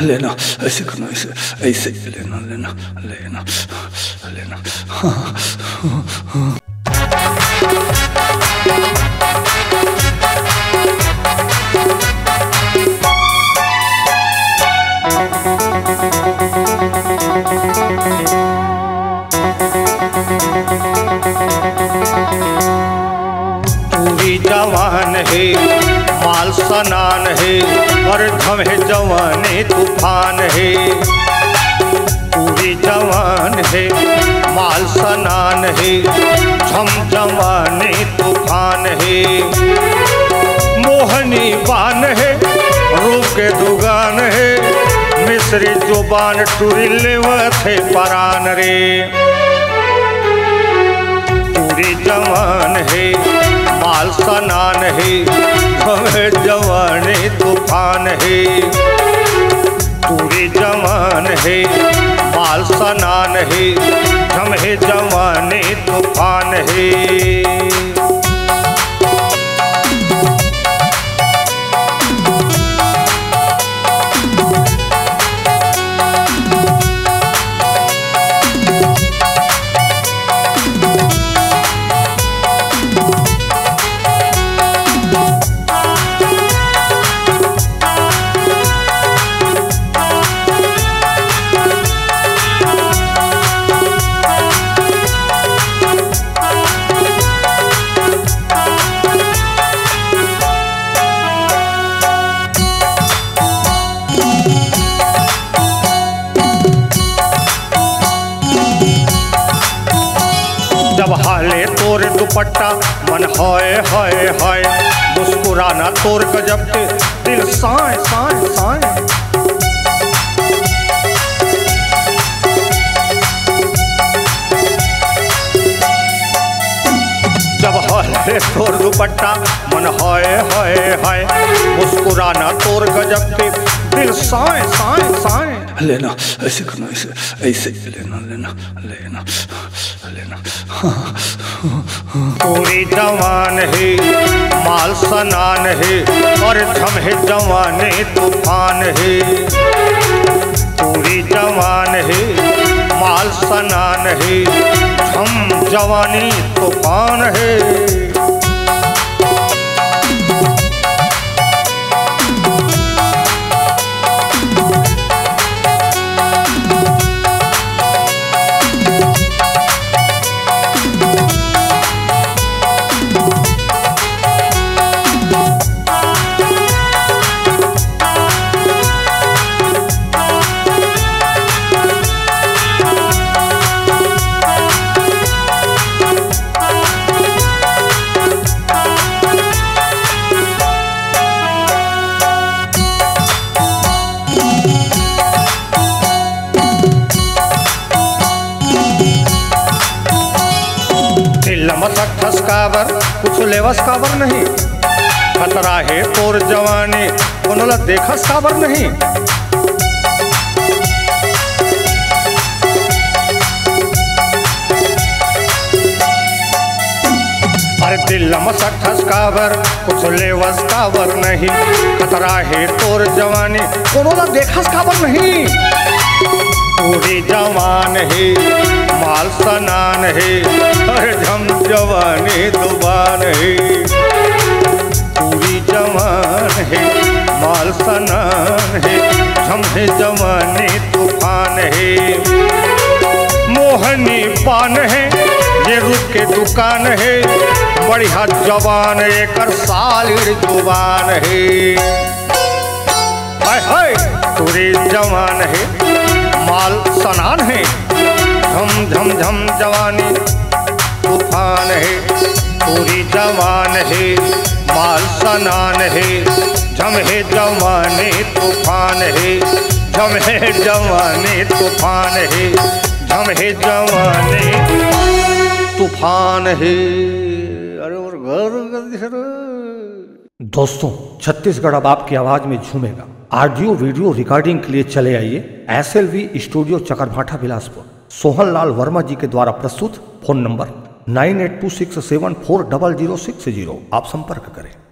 लेना, ऐसे करना, ऐसे ऐसे लेना लेना लेना लेना। टूरी जवान है माल सनान है और धम है जवानी तूफान है। टूरी जवान है माल सनान है झम जवानी तूफान है। मोहनी बान है रूप के दुगान है मिस्री जुबान टूरी लेवथे परान रे। टूरी जवान है माल सनान है हमें जवानी तूफान है। टूरी जवान है माल सनान है हमें जवानी तूफान है। जब हाले तोर दुपट्टा मन हाय हाय हाय मुस्कुराना तोर गजब के दिल साए साए साए। जब हाले तोर दुपट्टा मन हाय हाय हाय मुस्कुराना तोर गजब के दिल साए साए साए। लेना, ऐसे करना, ऐसे ऐसे लेना लेना लेना लेना। टूरी जवान है माल सनान है और झम है जवानी तूफान है। टूरी जवान है माल सनान है झम जवानी तूफान है। लमसक ठसकावर कुछ लेवस कावर नहीं खतरा है तोर जवानी कोनला देखस कावर नहीं। अरे दिल लमसक ठसकावर कुछ लेवस कावर नहीं खतरा है तोर जवानी कोनला देखस कावर नहीं। टूरी जवान है माल सनान है हर झम जवानी तूफान है। टूरी जवान है माल सनान है झम है जवानी तूफान है। मोहनी पान है ये रूप के दुकान है बढ़िया जवान एक सालिर जुबान है। हाय हाय टूरी जवान है माल सनान है झम झम झम जवानी तूफान है। टूरी जवान है माल सनान है झम है जवानी तूफान है। झम है जवानी तूफान है झम है जवानी तूफान है। अरे और घर दोस्तों छत्तीसगढ़ अब आपकी आवाज में झूमेगा। ऑडियो वीडियो रिकॉर्डिंग के लिए चले आइए SLV स्टूडियो चकरभाठा बिलासपुर। सोहन लाल वर्मा जी के द्वारा प्रस्तुत। Phone number 9826740060। आप संपर्क करें।